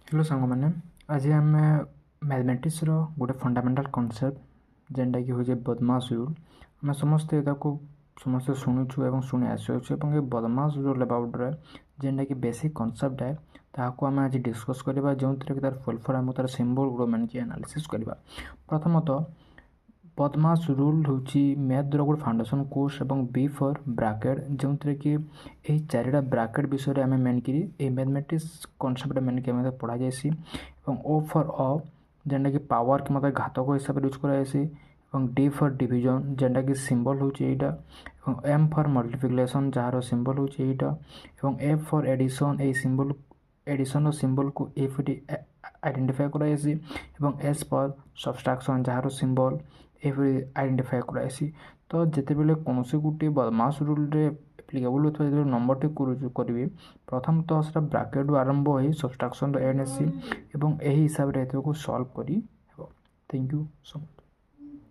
Hello सांग मैंने आज आम मैथमेटिक्स गोटे फंडामेंटाल कॉन्सेप्ट जेनटा कि हूँ बदमाश रूल आम समस्ते समस्ते शुणुचु और शुणी आसुँ ये बदमाश रूल अबाउट जेनटा कि बेसिक कॉन्सेप्ट है ताकू आम आज डिस्कस करवा जो कि तार फुल फॉर्म तार सिंबल गुड़ मान एनालिसिस करवा। प्रथमतः बदमाश रूल हूँ मैथ गोटे फाउंडेशन कोर्स और बी फॉर ब्राकेट जो कि यही चारिटा ब्राकेट विषय आम मेनकि मैथमेटिक्स कॉन्सेप्ट मेनकि पढ़ा जासी। ओ फॉर अ जेनटा कि पावर कि मतलब घातक हिसाब से यूज कर डी फॉर डिवीजन जेनटा कि सिंबल हूँ यहाँ एम फॉर मल्टीप्लिकेशन जार सिंबल हूँ यहाँ एफ फॉर एडिशन ए सिंबल एडिशन सिंबल को एफ आइडेंटिफाई कराई एस फॉर सब्सट्रैक्शन जार सिंबल एपरी आइडेंटिफाई कराई। तो जिते बेले कौन गोटे बदमाश रूल एप्लिकेबल होता है नंबर टी करेंगे प्रथम तो सर ब्राकेट आरंभ हो सब्सट्रैक्शन एन एस सी और यही हिसाब से सल्व कर। Thank you so much.